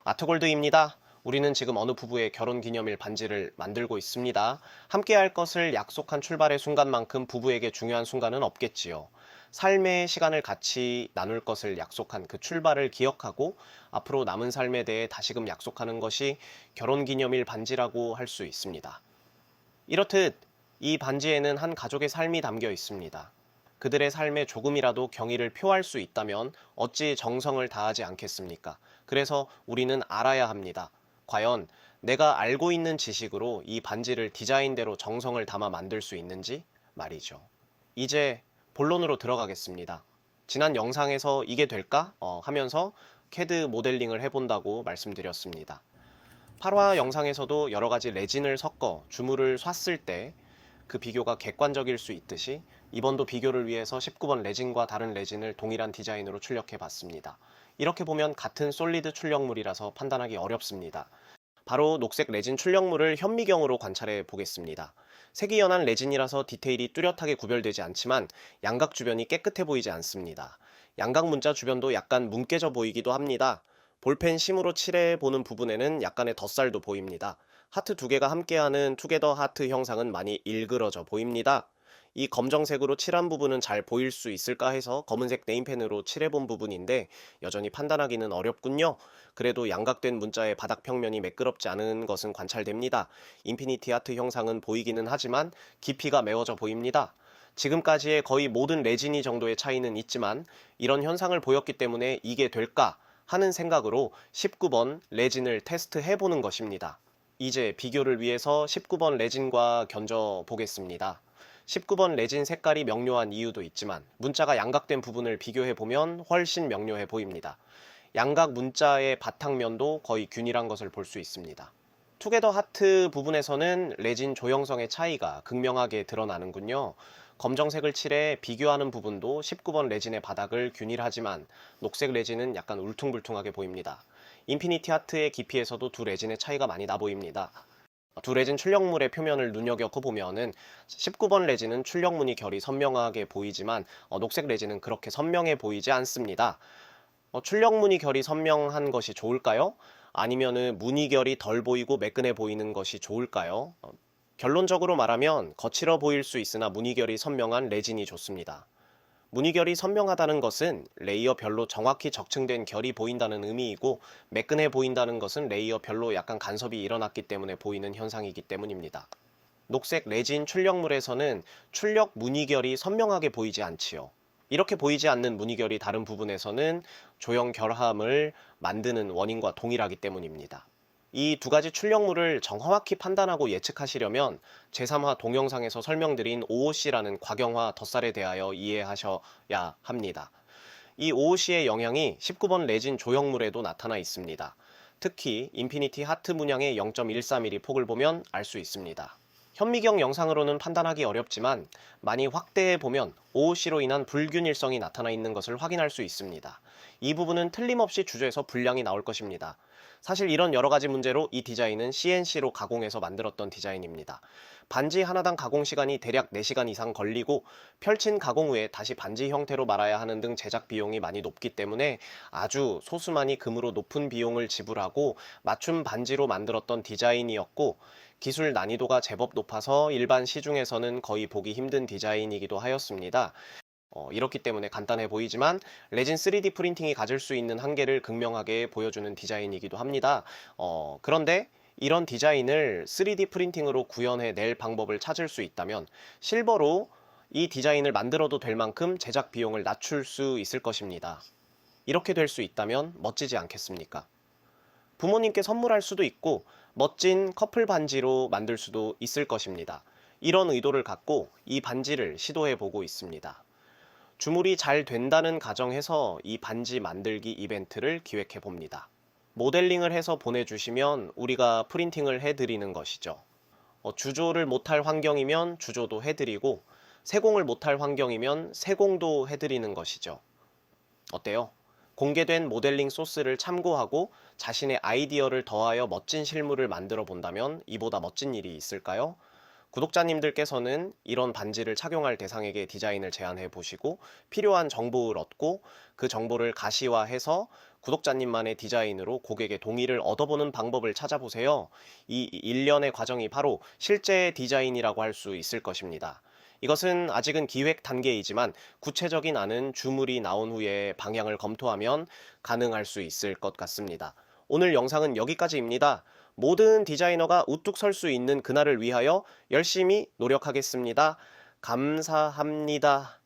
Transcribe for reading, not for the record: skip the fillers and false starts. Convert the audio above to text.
아트골드입니다. 우리는 지금 어느 부부의 결혼기념일 반지를 만들고 있습니다. 함께 할 것을 약속한 출발의 순간만큼 부부에게 중요한 순간은 없겠지요. 삶의 시간을 같이 나눌 것을 약속한 그 출발을 기억하고 앞으로 남은 삶에 대해 다시금 약속하는 것이 결혼기념일 반지라고 할 수 있습니다. 이렇듯 이 반지에는 한 가족의 삶이 담겨 있습니다. 그들의 삶에 조금이라도 경의를 표할 수 있다면 어찌 정성을 다하지 않겠습니까? 그래서 우리는 알아야 합니다. 과연 내가 알고 있는 지식으로 이 반지를 디자인대로 정성을 담아 만들 수 있는지 말이죠. 이제 본론으로 들어가겠습니다. 지난 영상에서 이게 될까? 하면서 캐드 모델링을 해본다고 말씀드렸습니다. 8화 영상에서도 여러 가지 레진을 섞어 주물을 쐈을 때 그 비교가 객관적일 수 있듯이 이번도 비교를 위해서 19번 레진과 다른 레진을 동일한 디자인으로 출력해 봤습니다. 이렇게 보면 같은 솔리드 출력물이라서 판단하기 어렵습니다. 바로 녹색 레진 출력물을 현미경으로 관찰해 보겠습니다. 색이 연한 레진이라서 디테일이 뚜렷하게 구별되지 않지만 양각 주변이 깨끗해 보이지 않습니다. 양각 문자 주변도 약간 뭉개져 보이기도 합니다. 볼펜 심으로 칠해 보는 부분에는 약간의 덧살도 보입니다. 하트 두 개가 함께하는 투게더 하트 형상은 많이 일그러져 보입니다. 이 검정색으로 칠한 부분은 잘 보일 수 있을까 해서 검은색 네임펜으로 칠해본 부분인데 여전히 판단하기는 어렵군요. 그래도 양각된 문자의 바닥 평면이 매끄럽지 않은 것은 관찰됩니다. 인피니티 하트 형상은 보이기는 하지만 깊이가 메워져 보입니다. 지금까지의 거의 모든 레지니 정도의 차이는 있지만 이런 현상을 보였기 때문에 이게 될까 하는 생각으로 19번 레진을 테스트해보는 것입니다. 이제 비교를 위해서 19번 레진과 견져 보겠습니다. 19번 레진 색깔이 명료한 이유도 있지만 문자가 양각된 부분을 비교해보면 훨씬 명료해 보입니다. 양각 문자의 바탕면도 거의 균일한 것을 볼 수 있습니다. 투게더 하트 부분에서는 레진 조형성의 차이가 극명하게 드러나는군요. 검정색을 칠해 비교하는 부분도 19번 레진의 바닥을 균일하지만 녹색 레진은 약간 울퉁불퉁하게 보입니다. 인피니티 하트의 깊이에서도 두 레진의 차이가 많이 나 보입니다. 두 레진 출력물의 표면을 눈여겨서 보면은 19번 레진은 출력무늬 결이 선명하게 보이지만 녹색 레진은 그렇게 선명해 보이지 않습니다. 출력무늬 결이 선명한 것이 좋을까요? 아니면은 무늬 결이 덜 보이고 매끈해 보이는 것이 좋을까요? 결론적으로 말하면 거칠어 보일 수 있으나 무늬 결이 선명한 레진이 좋습니다. 무늬 결이 선명하다는 것은 레이어별로 정확히 적층된 결이 보인다는 의미이고 매끈해 보인다는 것은 레이어별로 약간 간섭이 일어났기 때문에 보이는 현상이기 때문입니다. 녹색 레진 출력물에서는 출력 무늬결이 선명하게 보이지 않지요. 이렇게 보이지 않는 무늬결이 다른 부분에서는 조형 결함을 만드는 원인과 동일하기 때문입니다. 이 두 가지 출력물을 정확히 판단하고 예측하시려면 제3화 동영상에서 설명드린 OOC라는 과경화 덧살에 대하여 이해하셔야 합니다. 이 OOC의 영향이 19번 레진 조형물에도 나타나 있습니다. 특히 인피니티 하트 문양의 0.14mm 폭을 보면 알 수 있습니다. 현미경 영상으로는 판단하기 어렵지만 많이 확대해 보면 OOC로 인한 불균일성이 나타나 있는 것을 확인할 수 있습니다. 이 부분은 틀림없이 주조에서 불량이 나올 것입니다. 사실 이런 여러 가지 문제로 이 디자인은 CNC로 가공해서 만들었던 디자인입니다. 반지 하나당 가공 시간이 대략 4시간 이상 걸리고 펼친 가공 후에 다시 반지 형태로 말아야 하는 등 제작 비용이 많이 높기 때문에 아주 소수만이 금으로 높은 비용을 지불하고 맞춤 반지로 만들었던 디자인이었고 기술 난이도가 제법 높아서 일반 시중에서는 거의 보기 힘든 디자인이기도 하였습니다. 이렇기 때문에 간단해 보이지만 레진 3D 프린팅이 가질 수 있는 한계를 극명하게 보여주는 디자인이기도 합니다. 그런데 이런 디자인을 3D 프린팅으로 구현해 낼 방법을 찾을 수 있다면 실버로 이 디자인을 만들어도 될 만큼 제작 비용을 낮출 수 있을 것입니다. 이렇게 될 수 있다면 멋지지 않겠습니까? 부모님께 선물할 수도 있고 멋진 커플 반지로 만들 수도 있을 것입니다. 이런 의도를 갖고 이 반지를 시도해 보고 있습니다. 주물이 잘 된다는 가정에서 이 반지 만들기 이벤트를 기획해 봅니다. 모델링을 해서 보내주시면 우리가 프린팅을 해드리는 것이죠. 주조를 못할 환경이면 주조도 해드리고 세공을 못할 환경이면 세공도 해드리는 것이죠. 어때요? 공개된 모델링 소스를 참고하고 자신의 아이디어를 더하여 멋진 실물을 만들어 본다면 이보다 멋진 일이 있을까요? 구독자님들께서는 이런 반지를 착용할 대상에게 디자인을 제안해 보시고 필요한 정보를 얻고 그 정보를 가시화해서 구독자님만의 디자인으로 고객의 동의를 얻어보는 방법을 찾아보세요. 이 일련의 과정이 바로 실제 디자인이라고 할 수 있을 것입니다. 이것은 아직은 기획 단계이지만 구체적인 안은 주물이 나온 후에 방향을 검토하면 가능할 수 있을 것 같습니다. 오늘 영상은 여기까지입니다. 모든 디자이너가 우뚝 설 수 있는 그날을 위하여 열심히 노력하겠습니다. 감사합니다.